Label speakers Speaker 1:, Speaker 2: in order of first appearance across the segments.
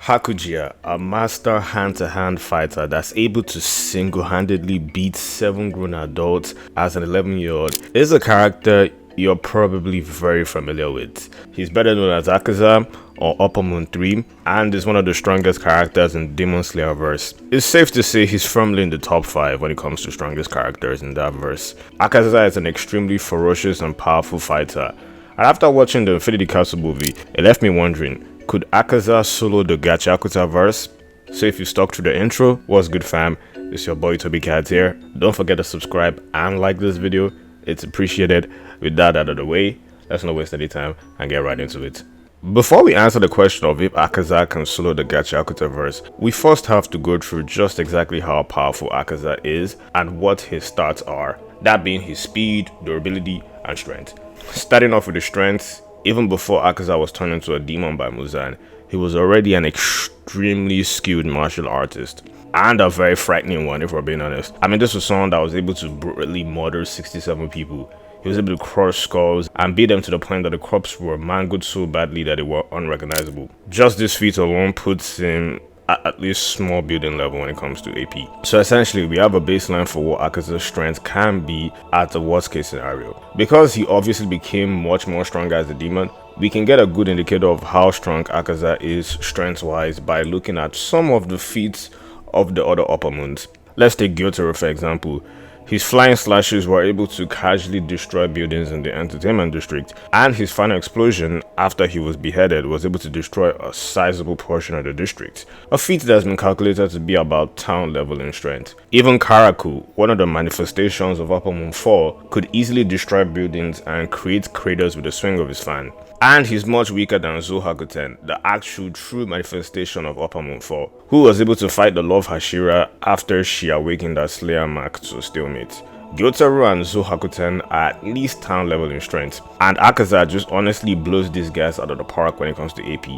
Speaker 1: Hakuji, a master hand-to-hand fighter that's able to single-handedly beat 7 grown adults as an 11-year-old, is a character you're probably very familiar with. He's better known as Akaza or Upper Moon 3 and is one of the strongest characters in Demon Slayer verse. It's safe to say he's firmly in the top 5 when it comes to strongest characters in that verse. Akaza is an extremely ferocious and powerful fighter, and after watching the Infinity Castle movie, it left me wondering, could Akaza solo the Gachakuta verse? So if you stuck through the intro, what's good fam? It's your boy Toby Cat here. Don't forget to subscribe and like this video, it's appreciated. With that out of the way, let's not waste any time and get right into it. Before we answer the question of if Akaza can solo the Gachiakuta verse, we first have to go through just exactly how powerful Akaza is and what his stats are, that being his speed, durability, and strength. Starting off with the strength, even before Akaza was turned into a demon by Muzan, he was already an extremely skilled martial artist, and a very frightening one if we're being honest. I mean, this was someone that was able to brutally murder 67 people. He was able to crush skulls and beat them to the point that the corpses were mangled so badly that they were unrecognizable. Just this feat alone puts him at least small building level when it comes to AP. So essentially, we have a baseline for what Akaza's strength can be at the worst case scenario. Because he obviously became much more stronger as a demon, we can get a good indicator of how strong Akaza is strength wise by looking at some of the feats of the other upper moons. Let's take Gyotaro for example. His flying slashes were able to casually destroy buildings in the entertainment district, and his final explosion after he was beheaded was able to destroy a sizable portion of the district, a feat that has been calculated to be about town level in strength. Even Karaku, one of the manifestations of Upper Moon 4, could easily destroy buildings and create craters with the swing of his fan. And he's much weaker than Zohakuten, the actual true manifestation of Upper Moon 4, who was able to fight the Love Hashira after she awakened her Slayer mark to stalemate. Gyotaro and Zohakuten are at least town level in strength, and Akaza just honestly blows these guys out of the park when it comes to AP.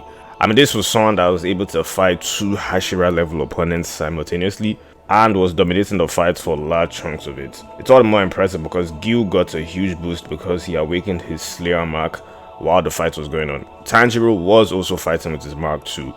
Speaker 1: I mean, this was someone that was able to fight 2 Hashira level opponents simultaneously, and was dominating the fight for large chunks of it. It's all the more impressive because Gil got a huge boost because he awakened his Slayer mark while the fight was going on. Tanjiro was also fighting with his mark too.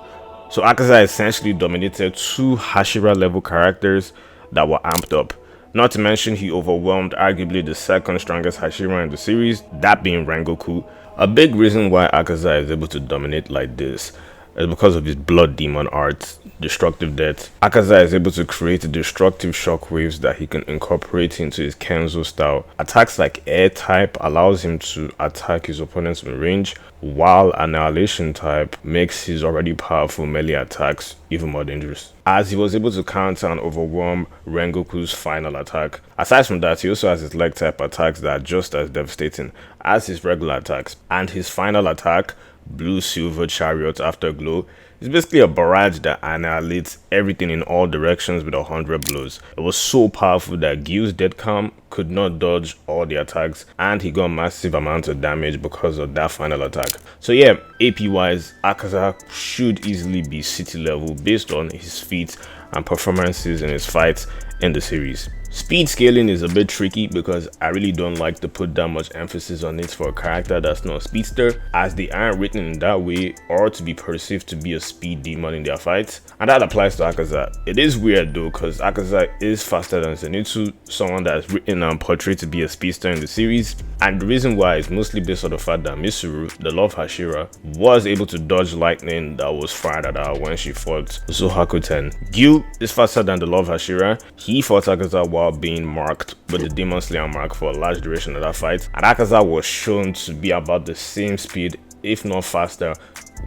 Speaker 1: So Akaza essentially dominated 2 Hashira level characters that were amped up. Not to mention he overwhelmed arguably the second strongest Hashira in the series, that being Rengoku. A big reason why Akaza is able to dominate like this is because of his blood demon art, Destructive Death. Akaza is able to create destructive shockwaves that he can incorporate into his Kenzo style. Attacks like Air type allows him to attack his opponents in range, while Annihilation type makes his already powerful melee attacks even more dangerous, as he was able to counter and overwhelm Rengoku's final attack. Aside from that, he also has his leg type attacks that are just as devastating as his regular attacks, and his final attack, Blue Silver Chariot Afterglow, is basically a barrage that annihilates everything in all directions with 100 blows. It was so powerful that Gil's Dead Calm could not dodge all the attacks, and he got massive amounts of damage because of that final attack. So yeah, AP wise, Akaza should easily be city level based on his feats and performances in his fights in the series. Speed scaling is a bit tricky because I really don't like to put that much emphasis on it for a character that's not a speedster, as they aren't written in that way or to be perceived to be a speed demon in their fights, and that applies to Akaza. It is weird though because Akaza is faster than Zenitsu, someone that's written and portrayed to be a speedster in the series, and the reason why is mostly based on the fact that Mitsuru, the Love Hashira, was able to dodge lightning that was fired at her when she fought Zohakuten. Gil is faster than the Love Hashira. He fought Akaza while being marked with the Demon Slayer mark for a large duration of that fight, and Akaza was shown to be about the same speed, if not faster,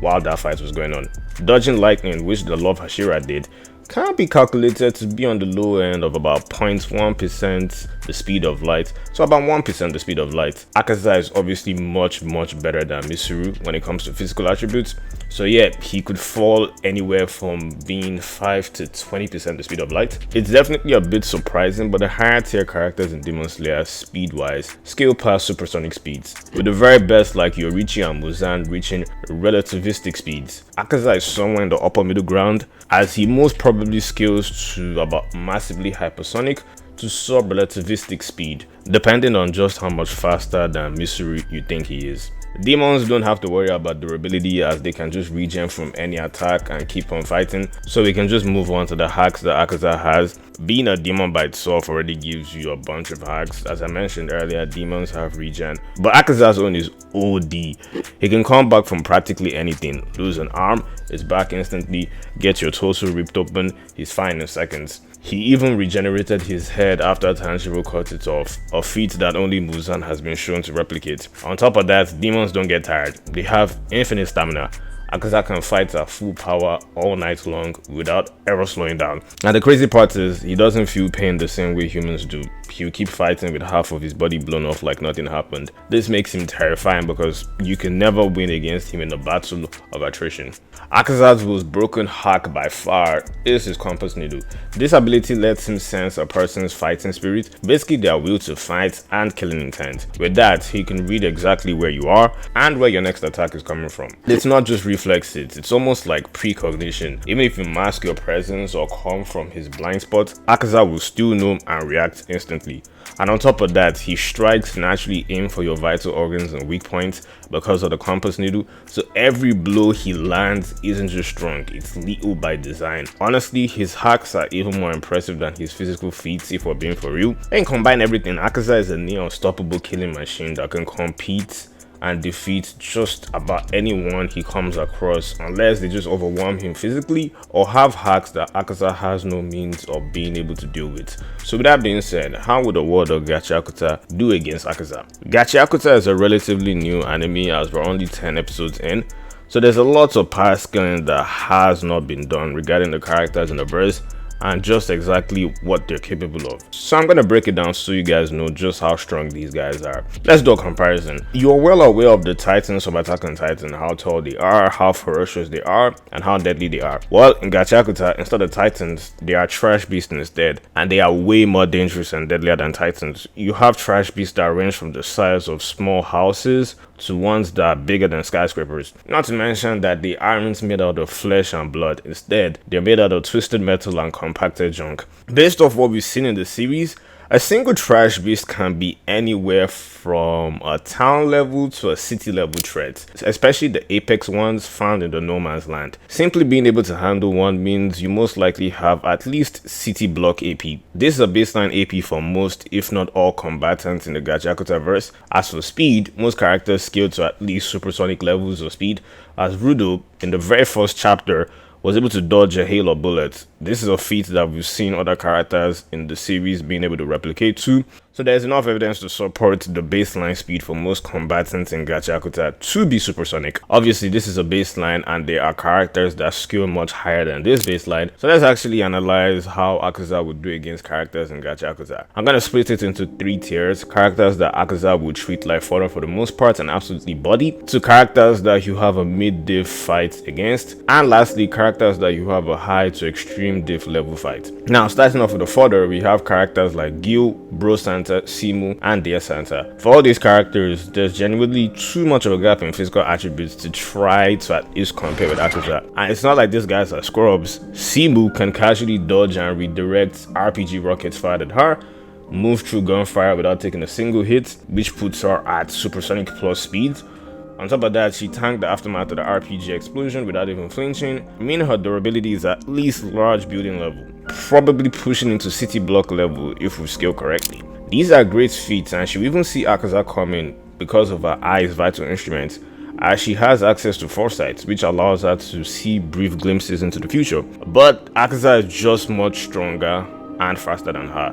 Speaker 1: while that fight was going on. Dodging lightning, which the Love Hashira did, can be calculated to be on the low end of about 0.1% the speed of light, so about 1% the speed of light. Akaza is obviously much better than Mitsuru when it comes to physical attributes, so yeah, he could fall anywhere from being 5 to 20% the speed of light. It's definitely a bit surprising, but the higher tier characters in Demon Slayer speed wise scale past supersonic speeds, with the very best like Yorichi and Muzan reaching relativistic speeds. Akaza is somewhere in the upper middle ground, as he most probably scales to about massively hypersonic to sub-relativistic speed, depending on just how much faster than Mitsuru you think he is. Demons don't have to worry about durability as they can just regen from any attack and keep on fighting, so we can just move on to the hacks that Akaza has. Being a demon by itself already gives you a bunch of hacks. As I mentioned earlier, demons have regen, but Akaza's own is OD. He can come back from practically anything. Lose an arm, is back instantly. Get your torso ripped open, he's fine in seconds. He even regenerated his head after Tanjiro cut it off, a feat that only Muzan has been shown to replicate. On top of that, demons don't get tired. They have infinite stamina. Akaza can fight at full power all night long without ever slowing down. And the crazy part is, he doesn't feel pain the same way humans do. He'll keep fighting with half of his body blown off like nothing happened. This makes him terrifying because you can never win against him in a battle of attrition. Akaza's most broken hack by far is his compass needle. This ability lets him sense a person's fighting spirit, basically their will to fight and killing intent. With that, he can read exactly where you are and where your next attack is coming from. It's not just reflexes, it's almost like precognition. Even if you mask your presence or come from his blind spot, Akaza will still know and react instantly. And on top of that, his strikes naturally aim for your vital organs and weak points because of the compass needle, so every blow he lands isn't just strong, it's lethal by design. Honestly, his hacks are even more impressive than his physical feats if we're being for real. And combine everything, Akaza is a near unstoppable killing machine that can compete and defeat just about anyone he comes across, unless they just overwhelm him physically or have hacks that Akaza has no means of being able to deal with. So with that being said, how would the world of Gachakuta do against Akaza? Gachiakuta is a relatively new anime as we're only 10 episodes in, so there's a lot of past scaling that has not been done regarding the characters in the verse and just exactly what they're capable of. So I'm gonna break it down so you guys know just how strong these guys are. Let's do a comparison. You're well aware of the Titans of Attack on Titan, how tall they are, how ferocious they are, and how deadly they are. Well, in Gachakuta, instead of Titans, they are trash beasts instead, and they are way more dangerous and deadlier than Titans. You have trash beasts that range from the size of small houses to ones that are bigger than skyscrapers. Not to mention that they aren't made out of flesh and blood. Instead, they're made out of twisted metal and compacted junk. Based off what we've seen in the series, a single trash beast can be anywhere from a town level to a city level threat, especially the apex ones found in the no man's land. Simply being able to handle one means you most likely have at least city block AP. This is a baseline AP for most, if not all, combatants in the Gachakuta verse. As for speed, most characters scale to at least supersonic levels of speed, as Rudo, in the very first chapter, was able to dodge a hail of bullets. This is a feat that we've seen other characters in the series being able to replicate too, so there's enough evidence to support the baseline speed for most combatants in Gachakuta to be supersonic. Obviously, this is a baseline and there are characters that scale much higher than this baseline, so let's actually analyze how Akaza would do against characters in Gachakuta. I'm gonna split it into 3 tiers: characters that Akaza would treat like fodder for the most part and absolutely body, to characters that you have a mid-diff fight against, and lastly, characters that you have a high to extreme diff level fight. Now, starting off with the fodder, we have characters like Gil, Bro Santa, Simu, and Dear Santa. For all these characters, there's genuinely too much of a gap in physical attributes to try to at least compare with Akaza. And it's not like these guys are scrubs. Simu can casually dodge and redirect RPG rockets fired at her, move through gunfire without taking a single hit, which puts her at supersonic plus speed. On top of that, she tanked the aftermath of the RPG explosion without even flinching, meaning her durability is at least large building level, probably pushing into city block level if we scale correctly. These are great feats, and she will even see Akaza coming because of her eye's vital instruments, as she has access to foresight, which allows her to see brief glimpses into the future. But Akaza is just much stronger and faster than her.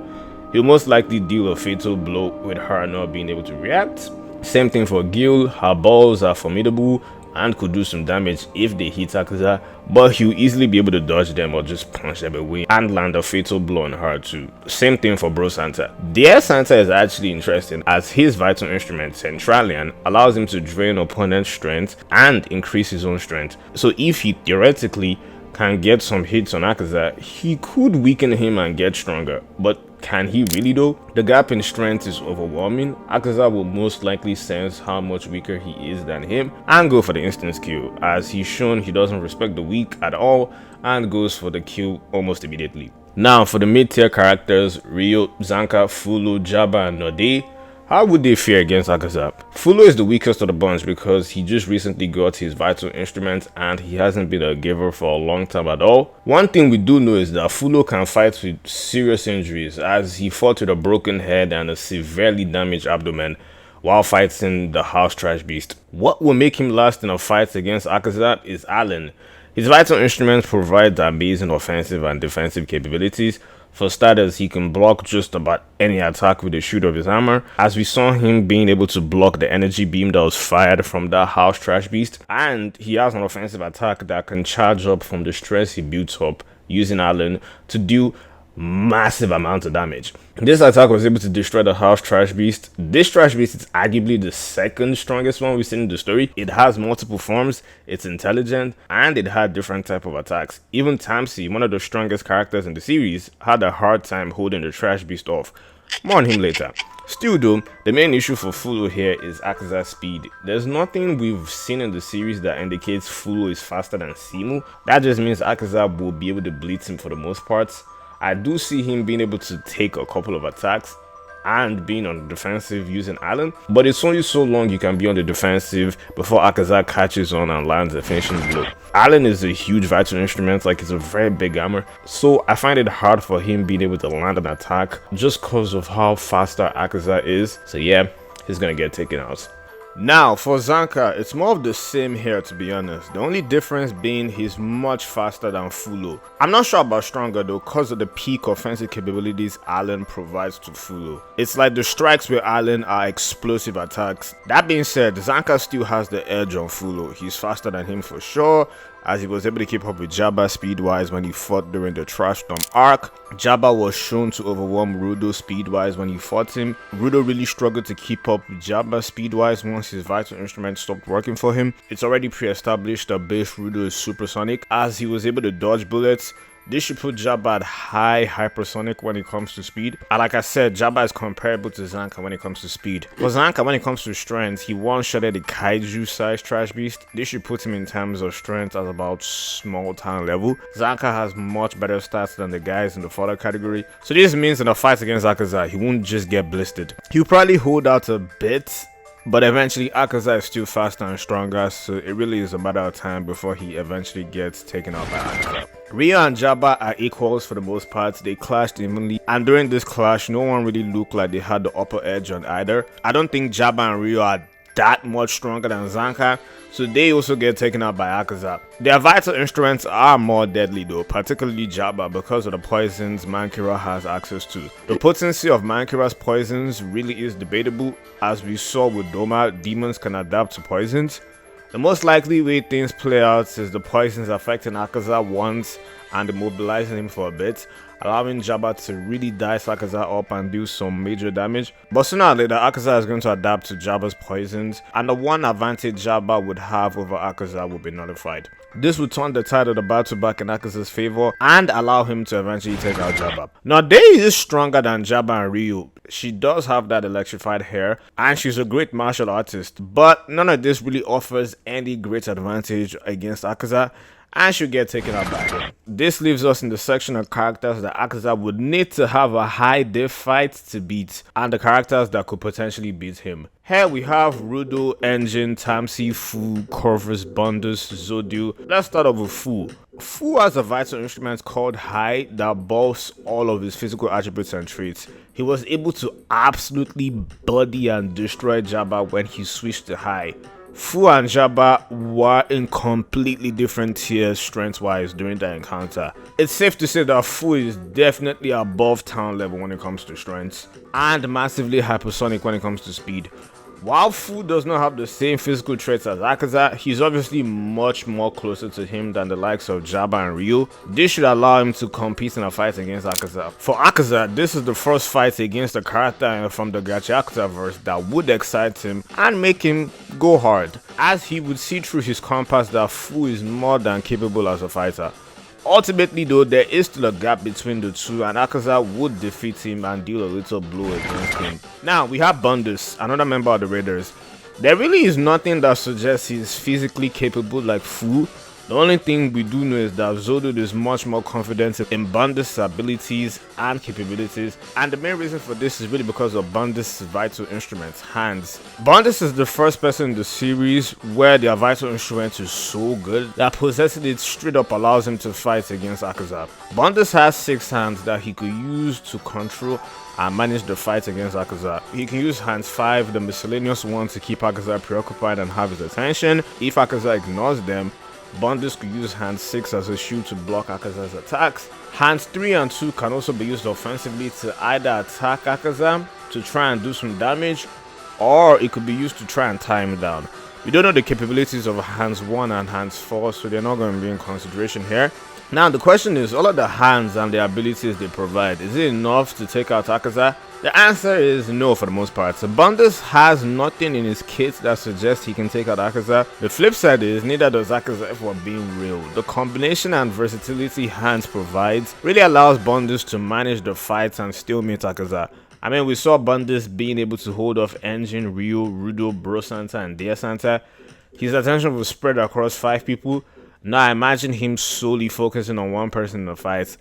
Speaker 1: He'll most likely deal a fatal blow with her not being able to react. Same thing for Gil. Her balls are formidable and could do some damage if they hit Akaza, but he'll easily be able to dodge them or just punch them away and land a fatal blow on her too. Same thing for Bro Santa. Dear Santa is actually interesting, as his vital instrument, Centralian, allows him to drain opponent's strength and increase his own strength. So if he theoretically can get some hits on Akaza, he could weaken him and get stronger, but can he really though? The gap in strength is overwhelming. Akaza will most likely sense how much weaker he is than him and go for the instant kill, as he's shown he doesn't respect the weak at all and goes for the kill almost immediately. Now for the mid-tier characters, Ryo, Zanka, Fulu, Jabba, and Node, How would they fare against Akaza? Fulo is the weakest of the bunch because he just recently got his vital instrument and he hasn't been a giver for a long time at all. One thing we do know is that Fulo can fight with serious injuries, as he fought with a broken head and a severely damaged abdomen while fighting the house trash beast. What will make him last in a fight against Akaza is Allen. His vital instruments provide amazing offensive and defensive capabilities. For starters, he can block just about any attack with the shoot of his hammer, as we saw him being able to block the energy beam that was fired from that house trash beast, and he has an offensive attack that can charge up from the stress he builds up using Allen to do massive amounts of damage. This attack was able to destroy the house trash beast. This trash beast is arguably the second strongest one we've seen in the story. It has multiple forms, it's intelligent, and it had different type of attacks. Even Tamsi, one of the strongest characters in the series, had a hard time holding the trash beast off. More on him later. Still though, the main issue for Fulo here is Akaza's speed. There's nothing we've seen in the series that indicates Fulo is faster than Simu. That just means Akaza will be able to blitz him for the most part. I do see him being able to take a couple of attacks and being on the defensive using Allen, but it's only so long you can be on the defensive before Akaza catches on and lands a finishing blow. Allen is a huge vital instrument, like it's a very big hammer, so I find it hard for him being able to land an attack just because of how faster Akaza is. So yeah, he's gonna get taken out. Now, for Zanka, it's more of the same here, to be honest. The only difference being he's much faster than Fulo. I'm not sure about stronger though, because of the peak offensive capabilities Allen provides to Fulo. It's like the strikes with Allen are explosive attacks. That being said, Zanka still has the edge on Fulo. He's faster than him for sure, as he was able to keep up with Jabba speed-wise when he fought during the Trash Storm arc. Jabba was shown to overwhelm Rudo speed-wise when he fought him. Rudo really struggled to keep up with Jabba speed-wise once his vital instrument stopped working for him. It's already pre-established that base Rudo is supersonic, as he was able to dodge bullets. This should put Jabba at high hypersonic when it comes to speed. And like I said, Jabba is comparable to Zanka when it comes to speed. For Zanka, when it comes to strength, he one-shotted a kaiju-sized trash beast. This should put him in terms of strength at about small town level. Zanka has much better stats than the guys in the fodder category. So this means in a fight against Akaza, he won't just get blistered. He'll probably hold out a bit, but eventually Akaza is still faster and stronger, so it really is a matter of time before he eventually gets taken out by Akaza. Ryo and Jabba are equals for the most part. They clashed evenly, and during this clash, no one really looked like they had the upper edge on either. I don't think Jabba and Ryo are that much stronger than Zanka, so they also get taken out by Akaza. Their vital instruments are more deadly though, particularly Jabba, because of the poisons Mankira has access to. The potency of Mankira's poisons really is debatable. As we saw with Doma, demons can adapt to poisons. The most likely way things play out is the poisons affecting Akaza once and immobilizing him for a bit, allowing Jabba to really dice Akaza up and do some major damage. But sooner or later, Akaza is going to adapt to Jabba's poisons, and the one advantage Jabba would have over Akaza will be nullified. This would turn the tide of the battle back in Akaza's favor and allow him to eventually take out Jabba. Now, Dei is stronger than Jabba and Ryu. She does have that electrified hair, and she's a great martial artist, but none of this really offers any great advantage against Akaza, and should get taken out by him. This leaves us in the section of characters that Akaza would need to have a high diff fight to beat, and the characters that could potentially beat him. Here we have Rudo, Engine, Tamsi, Fu, Corvus, Bundus, Zodio. Let's start off with Fu. Fu has a vital instrument called High that boasts all of his physical attributes and traits. He was able to absolutely body and destroy Jabba when he switched to High. Fu and Jabba were in completely different tiers strength-wise during the encounter. It's safe to say that Fu is definitely above town level when it comes to strength, and massively hypersonic when it comes to speed. While Fu does not have the same physical traits as Akaza, he's obviously much more closer to him than the likes of Jabba and Ryu. This should allow him to compete in a fight against Akaza. For Akaza, this is the first fight against a character from the Gachiakuta verse that would excite him and make him go hard, as he would see through his compass that Fu is more than capable as a fighter. Ultimately though, there is still a gap between the two, and Akaza would defeat him and deal a little blow against him. Now we have Bundus, another member of the Raiders. There really is nothing that suggests he's physically capable like Fu, The only thing we do know is that Zodo is much more confident in Bandus' abilities and capabilities, and the main reason for this is really because of Bandus' vital instruments, hands. Bandus is the first person in the series where their vital instrument is so good that possessing it straight up allows him to fight against Akaza. Bandus has 6 hands that he could use to control and manage the fight against Akaza. He can use hands 5, the miscellaneous one, to keep Akaza preoccupied and have his attention. If Akaza ignores them, Bandus could use hand 6 as a shield to block Akaza's attacks. Hands 3 and 2 can also be used offensively to either attack Akaza to try and do some damage, or it could be used to try and tie him down. We don't know the capabilities of hands 1 and hands 4, so they're not going to be in consideration here. Now the question is, all of the hands and the abilities they provide, is it enough to take out Akaza? The answer is no for the most part. So Bandus has nothing in his kit that suggests he can take out Akaza. The flip side is, neither does Akaza if we're being real. The combination and versatility hands provides really allows Bandus to manage the fights and still meet Akaza. I mean, we saw Bandus being able to hold off Engine, Ryu, Rudo, Bro Santa, and Dear Santa. His attention was spread across 5 people. Now I imagine him solely focusing on one person in the fight.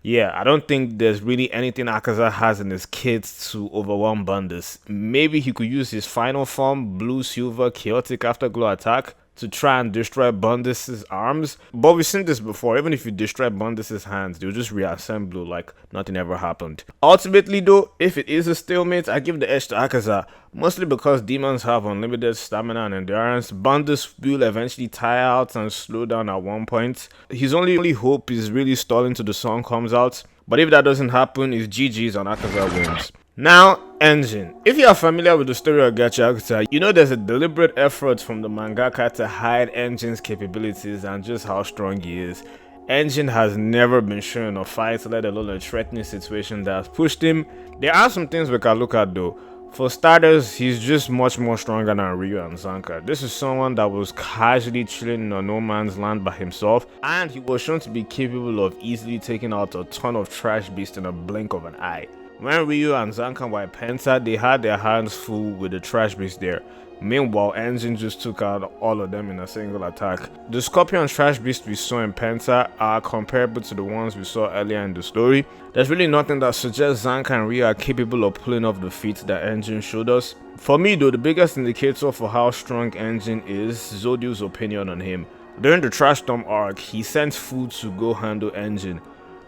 Speaker 1: Yeah, I don't think there's really anything Akaza has in his kit to overwhelm Bandus. Maybe he could use his final form, Blue Silver Chaotic Afterglow attack, to try and destroy Bandus' arms. But we've seen this before. Even if you destroy Bandus' hands, they'll just reassemble like nothing ever happened. Ultimately though, if it is a stalemate, I give the edge to Akaza. Mostly because demons have unlimited stamina and endurance. Bandus will eventually tire out and slow down at one point. His only hope is really stalling till the sun comes out. But if that doesn't happen, it's GG's and Akaza wins. Now, Engine. If you are familiar with the story of Gachakuta, you know there's a deliberate effort from the mangaka to hide Engine's capabilities and just how strong he is. Engine has never been shown in a fight, let alone a threatening situation that has pushed him. There are some things we can look at though. For starters, he's just much more stronger than Ryu and Zanka. This is someone that was casually chilling in a no man's land by himself, and he was shown to be capable of easily taking out a ton of trash beasts in a blink of an eye. When Ryu and Zanka were Penta, they had their hands full with the trash beast there. Meanwhile, Engine just took out all of them in a single attack. The Scorpion trash beast we saw in Penta are comparable to the ones we saw earlier in the story. There's really nothing that suggests Zanka and Ryu are capable of pulling off the feat that Engine showed us. For me though, the biggest indicator for how strong Engine is Zodio's opinion on him. During the Trash Storm arc, he sent Fu to go handle Engine.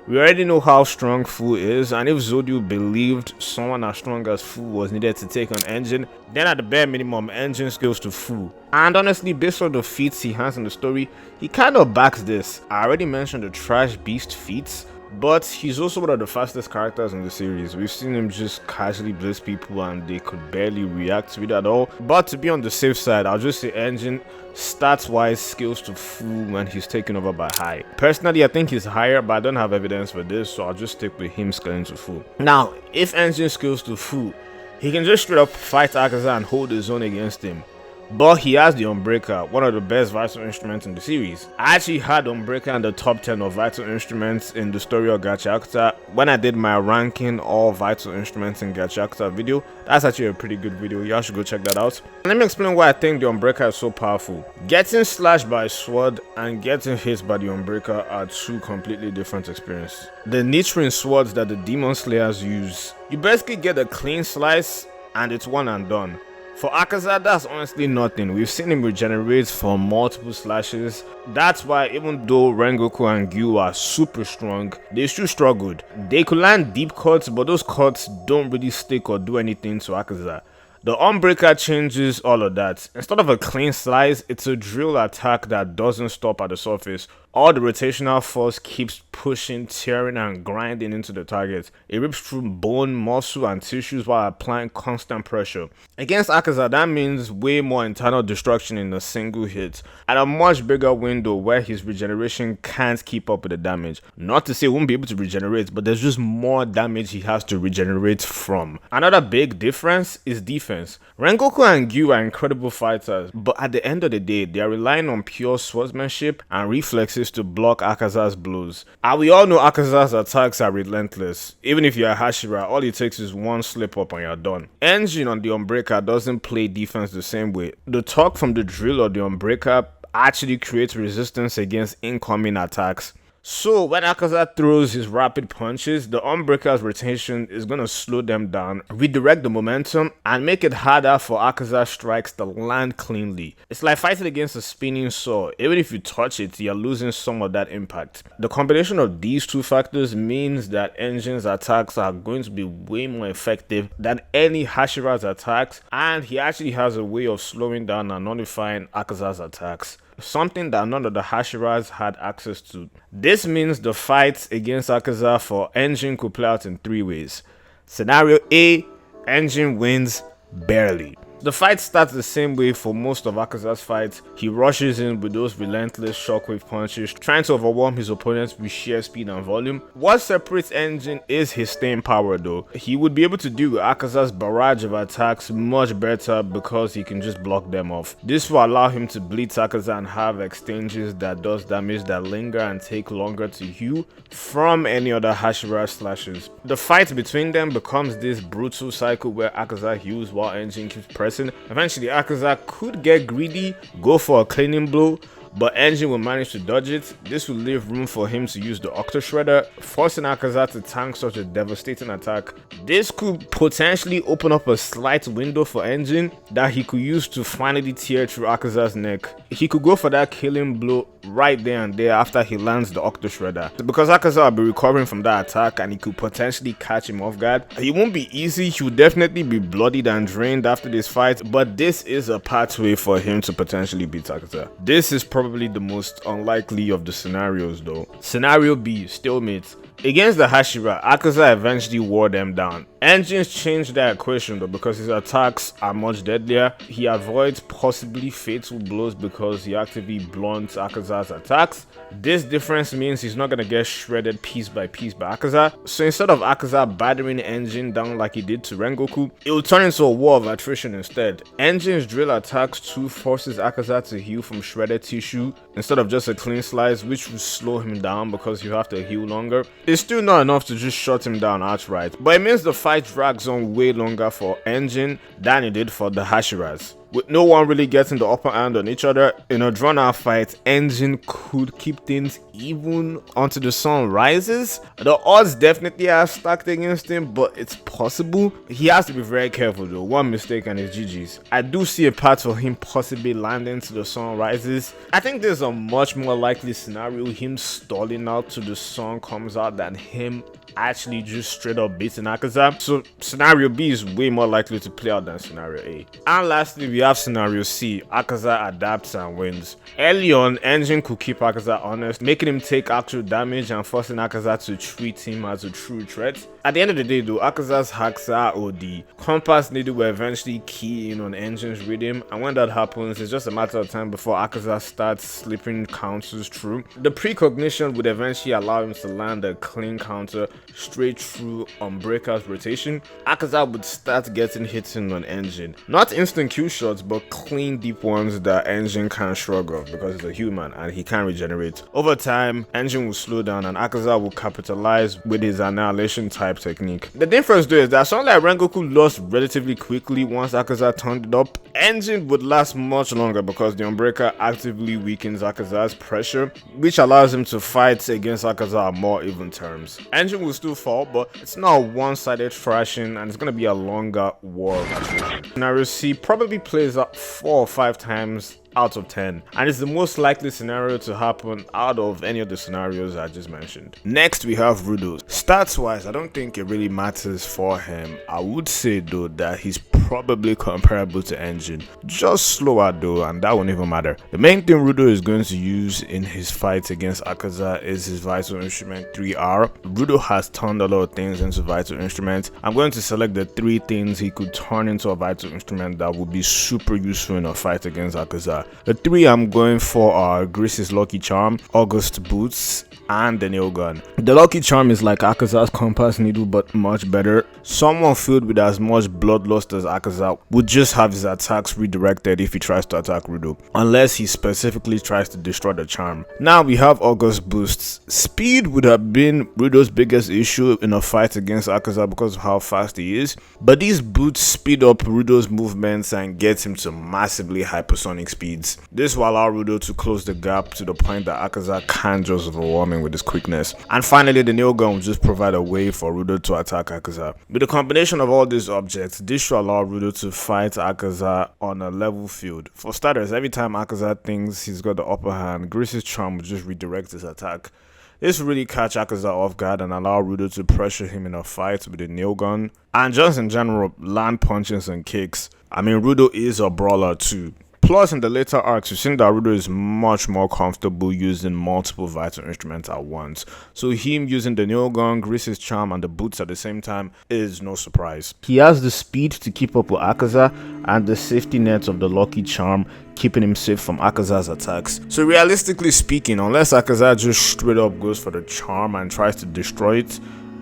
Speaker 1: We already know how strong Fu is, and if Zodio believed someone as strong as Fu was needed to take on Engine, then at the bare minimum, Engine goes to Fu. And honestly, based on the feats he has in the story, he kind of backs this. I already mentioned the Trash Beast feats, but he's also one of the fastest characters in the series. We've seen him just casually blitz people and they could barely react to it at all. But to be on the safe side, I'll just say Engine, stats wise, skills to Fu when he's taken over by high. Personally, I think he's higher, but I don't have evidence for this, so I'll just stick with him scaling to Fu. Now, if Engine skills to Fu, he can just straight up fight Akaza and hold his own against him. But he has the Unbreaker, one of the best vital instruments in the series. I actually had Unbreaker in the top 10 of vital instruments in the story of Gachakuta when I did my ranking all vital instruments in Gachakuta video. That's actually a pretty good video, y'all should go check that out. Let me explain why I think the Unbreaker is so powerful. Getting slashed by a sword and getting hit by the Unbreaker are two completely different experiences. The Nichiren swords that the Demon Slayers use, you basically get a clean slice and it's one and done. For Akaza, that's honestly nothing. We've seen him regenerate from multiple slashes. That's why even though Rengoku and Gyu are super strong, they still struggled. They could land deep cuts, but those cuts don't really stick or do anything to Akaza. The Unbreaker changes all of that. Instead of a clean slice, it's a drill attack that doesn't stop at the surface. All the rotational force keeps pushing, tearing, and grinding into the target. It rips through bone, muscle, and tissues while applying constant pressure. Against Akaza, that means way more internal destruction in a single hit, and a much bigger window where his regeneration can't keep up with the damage. Not to say he won't be able to regenerate, but there's just more damage he has to regenerate from. Another big difference is defense. Rengoku and Gyu are incredible fighters, but at the end of the day, they are relying on pure swordsmanship and reflexes to block Akaza's blows. And we all know Akaza's attacks are relentless. Even if you're a Hashira, all it takes is one slip up and you're done. Engine on the Unbreaker doesn't play defense the same way. The torque from the drill of the Unbreaker actually create resistance against incoming attacks. So when Akaza throws his rapid punches, the Unbreaker's rotation is going to slow them down, redirect the momentum, and make it harder for Akaza's strikes to land cleanly. It's like fighting against a spinning saw. Even if you touch it, you're losing some of that impact. The combination of these two factors means that Enjin's attacks are going to be way more effective than any Hashira's attacks, and he actually has a way of slowing down and nullifying Akaza's attacks, something that none of the Hashiras had access to. This means the fight against Akaza for Enjin could play out in 3 ways. Scenario A, Enjin wins barely. The fight starts the same way for most of Akaza's fights. He rushes in with those relentless shockwave punches, trying to overwhelm his opponents with sheer speed and volume. What separates Enjin is his staying power though. He would be able to deal with Akaza's barrage of attacks much better because he can just block them off. This will allow him to bleed Akaza and have exchanges that does damage that linger and take longer to heal from any other Hashira slashes. The fight between them becomes this brutal cycle where Akaza heals while Enjin keeps pressing. Eventually, Akaza could get greedy, go for a cleaning blow, but Enjin will manage to dodge it. This will leave room for him to use the Octo Shredder, forcing Akaza to tank such a devastating attack. This could potentially open up a slight window for Enjin that he could use to finally tear through Akaza's neck. He could go for that killing blow right there and there after he lands the Octo Shredder, because Akaza will be recovering from that attack and he could potentially catch him off guard. It won't be easy, he will definitely be bloodied and drained after this fight, but this is a pathway for him to potentially beat Akaza. This is probably the most unlikely of the scenarios though. Scenario B, stalemate. Against the Hashira, Akaza eventually wore them down. Enjin's changed that equation though because his attacks are much deadlier. He avoids possibly fatal blows because he actively blunts Akaza's attacks. This difference means he's not going to get shredded piece by piece by Akaza. So instead of Akaza battering Enjin down like he did to Rengoku, it will turn into a war of attrition instead. Enjin's drill attacks too forces Akaza to heal from shredded tissue instead of just a clean slice, which will slow him down because you have to heal longer. It's still not enough to just shut him down outright, but it means the fight drags on way longer for Enjin than it did for the Hashiras. With no one really getting the upper hand on each other, in a drawn-out fight, Enjin could keep things even until the sun rises. The odds definitely are stacked against him, but it's possible. He has to be very careful though. One mistake and it's GG's. I do see a path for him possibly landing till the sun rises. I think there's a much more likely scenario, him stalling out till the sun comes out, than him actually just straight up beating Akaza. So scenario B is way more likely to play out than scenario A. And lastly, we have scenario C. Akaza adapts and wins. Early on, Enjin could keep Akaza honest, making him take actual damage and forcing Akaza to treat him as a true threat. At the end of the day though, Akaza's hacks are OD. Compass needle will eventually key in on Enjin's rhythm, and when that happens, it's just a matter of time before Akaza starts slipping counters through. The precognition would eventually allow him to land a clean counter straight through Unbreaker's rotation. Akaza would start getting hits in on Enjin. Not instant Q shots, but clean deep ones that Enjin can't shrug off because he's a human and he can't regenerate. Over time, Enjin will slow down and Akaza will capitalize with his annihilation type technique. The difference though is that something like Rengoku lost relatively quickly once Akaza turned it up. Enjin would last much longer because the Unbreaker actively weakens Akaza's pressure, which allows him to fight against Akaza on more even terms. Enjin will still fall, but it's not a one-sided thrashing and it's going to be a longer war of attrition. Scenario C probably plays out 4 or 5 times out of 10, and it's the most likely scenario to happen out of any of the scenarios I just mentioned. Next we have Rudo. Stats wise, I don't think it really matters for him. I would say though that he's probably comparable to Enjin, just slower though, and that won't even matter. The main thing Rudo is going to use in his fight against Akaza is his Vital Instrument 3R. Rudo has turned a lot of things into Vital Instrument. I'm going to select the 3 things he could turn into a Vital Instrument that would be super useful in a fight against Akaza. The 3 I'm going for are Grace's Lucky Charm, August Boots, and the nail gun. The lucky charm is like Akaza's compass needle but much better. Someone filled with as much bloodlust as Akaza would just have his attacks redirected if he tries to attack Rudo, unless he specifically tries to destroy the charm. Now we have August boosts. Speed would have been Rudo's biggest issue in a fight against Akaza because of how fast he is, but these boots speed up Rudo's movements and get him to massively hypersonic speeds. This will allow Rudo to close the gap to the point that Akaza can't just overwhelm him with his quickness. And finally, the nail gun will just provide a way for Rudo to attack Akaza. With the combination of all these objects, this should allow Rudo to fight Akaza on a level field. For starters, every time Akaza thinks he's got the upper hand, Grace's charm will just redirect his attack. This will really catch Akaza off guard and allow Rudo to pressure him in a fight with the nail gun, and just in general, land punches and kicks. I mean, Rudo is a brawler too. Plus, in the later arcs, we've seen that Rudo is much more comfortable using multiple vital instruments at once. So him using the nail gun, Grace's charm, and the boots at the same time is no surprise. He has the speed to keep up with Akaza and the safety net of the lucky charm, keeping him safe from Akaza's attacks. So realistically speaking, unless Akaza just straight up goes for the charm and tries to destroy it,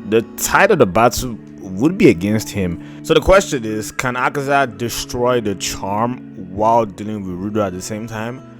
Speaker 1: the tide of the battle would be against him. So the question is, can Akaza destroy the charm while dealing with Rudo at the same time?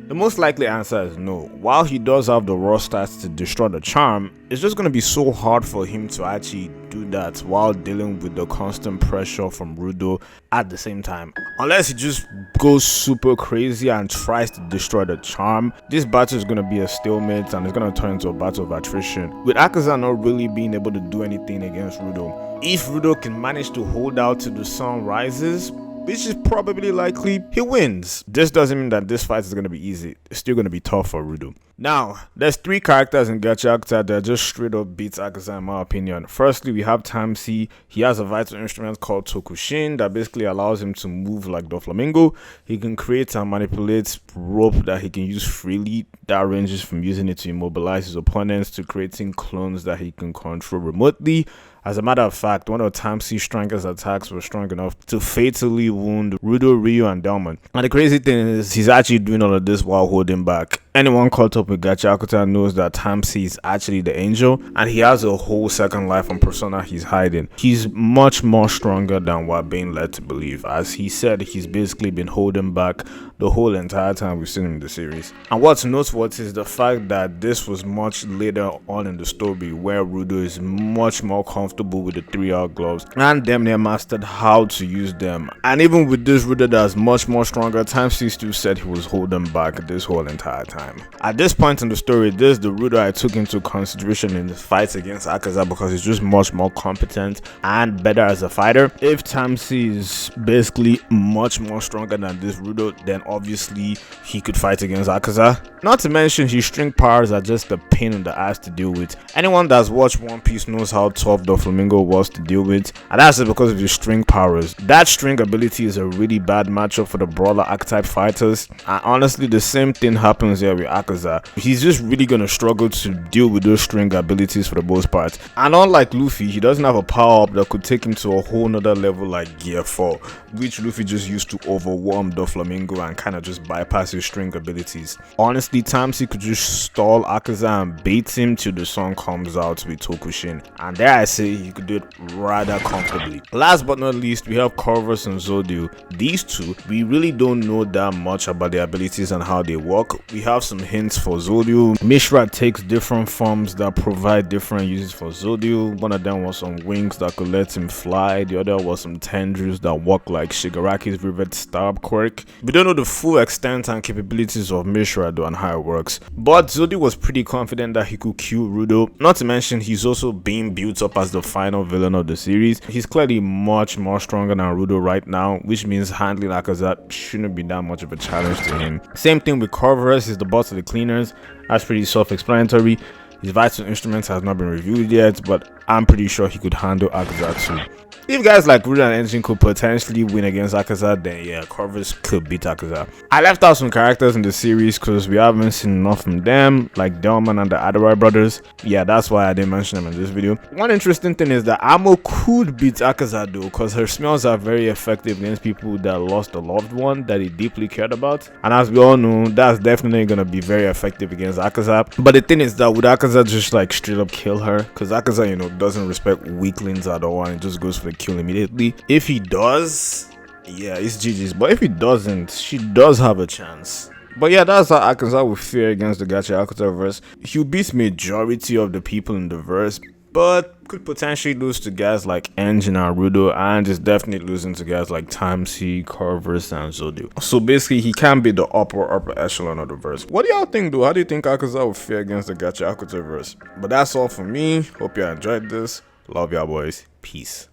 Speaker 1: The most likely answer is no. While he does have the raw stats to destroy the charm, it's just going to be so hard for him to actually do that while dealing with the constant pressure from Rudo at the same time. Unless he just goes super crazy and tries to destroy the charm, this battle is going to be a stalemate and it's going to turn into a battle of attrition, with Akaza not really being able to do anything against Rudo. If Rudo can manage to hold out till the sun rises, which is probably likely, he wins. This doesn't mean that this fight is going to be easy. It's still going to be tough for Rudo. Now, there's 3 characters in Gachakuta that just straight up beats Akaza in my opinion. Firstly, we have Tamsi. He has a vital instrument called Tokushin that basically allows him to move like Doflamingo. He can create and manipulate rope that he can use freely. That ranges from using it to immobilize his opponents to creating clones that he can control remotely. As a matter of fact, one of Tamsi's strongest attacks was strong enough to fatally wound Rudo, Ryu, and Delmon. And the crazy thing is, he's actually doing all of this while holding back. Anyone caught up with Gachakuta knows that Tamsi is actually the angel, and he has a whole second life on persona he's hiding. He's much more stronger than what being led to believe. As he said, he's basically been holding back the whole entire time we've seen him in the series. And what's noteworthy is the fact that this was much later on in the story, where Rudo is much more comfortable with the 3-hour gloves and damn near mastered how to use them. And even with this Rudo that's much more stronger, Tamsi still said he was holding back this whole entire time. At this point in the story, this is the Rudo I took into consideration in the fights against Akaza because he's just much more competent and better as a fighter. If Tamsi is basically much more stronger than this Rudo, then obviously he could fight against Akaza. Not to mention his string powers are just a pain in the ass to deal with. Anyone that's watched One Piece knows how tough Doflamingo was to deal with, and that's just because of his string powers. That string ability is a really bad matchup for the brawler archetype fighters, and honestly the same thing happens here with Akaza. He's just really gonna struggle to deal with those string abilities for the most part. And unlike Luffy, he doesn't have a power up that could take him to a whole nother level like Gear 4, which Luffy just used to overwhelm Doflamingo and kind of just bypass his string abilities. Honestly, Tamsi could just stall Akaza and bait him till the sun comes out with Tokushin, and there I say he could do it rather comfortably. Last but not least, we have Corvus and Zodio. These two, we really don't know that much about their abilities and how they work. We have some hints for Zodio. Mishra takes different forms that provide different uses for Zodio. One of them was some wings that could let him fly. The other was some tendrils that work like Shigaraki's Rivet Stab quirk. We don't know the full extent and capabilities of Mishra though and how it works. But Zodio was pretty confident that he could kill Rudo. Not to mention he's also being built up as the final villain of the series. He's clearly much more stronger than Rudo right now, which means handling Akaza shouldn't be that much of a challenge to him. Same thing with Corvus, he's the boss of the cleaners. That's pretty self-explanatory. His vital instruments has not been reviewed yet, but I'm pretty sure he could handle Akaza too. If guys like Rudo and Engine could potentially win against Akaza, then yeah, Corvus could beat Akaza. I left out some characters in the series because we haven't seen enough from them, like Delman and the Adawai brothers. Yeah, that's why I didn't mention them in this video. One interesting thing is that Amo could beat Akaza though, because her smells are very effective against people that lost a loved one that he deeply cared about. And as we all know, that's definitely gonna be very effective against Akaza. But the thing is that would Akaza just like straight up kill her? Because Akaza, you know, doesn't respect weaklings at all and it just goes for the kill immediately. If he does, yeah, it's GG's. But if he doesn't, she does have a chance. But yeah, that's how Akaza will fare against the Gachakuta verse. He'll beat majority of the people in the verse, but could potentially lose to guys like Engine and Rudo, and is definitely losing to guys like Timesy, Corvus, and Zodio. So basically, he can be the upper echelon of the verse. What do y'all think though? How do you think Akaza will fare against the Gachakuta verse? But that's all for me. Hope y'all enjoyed this. Love y'all boys. Peace.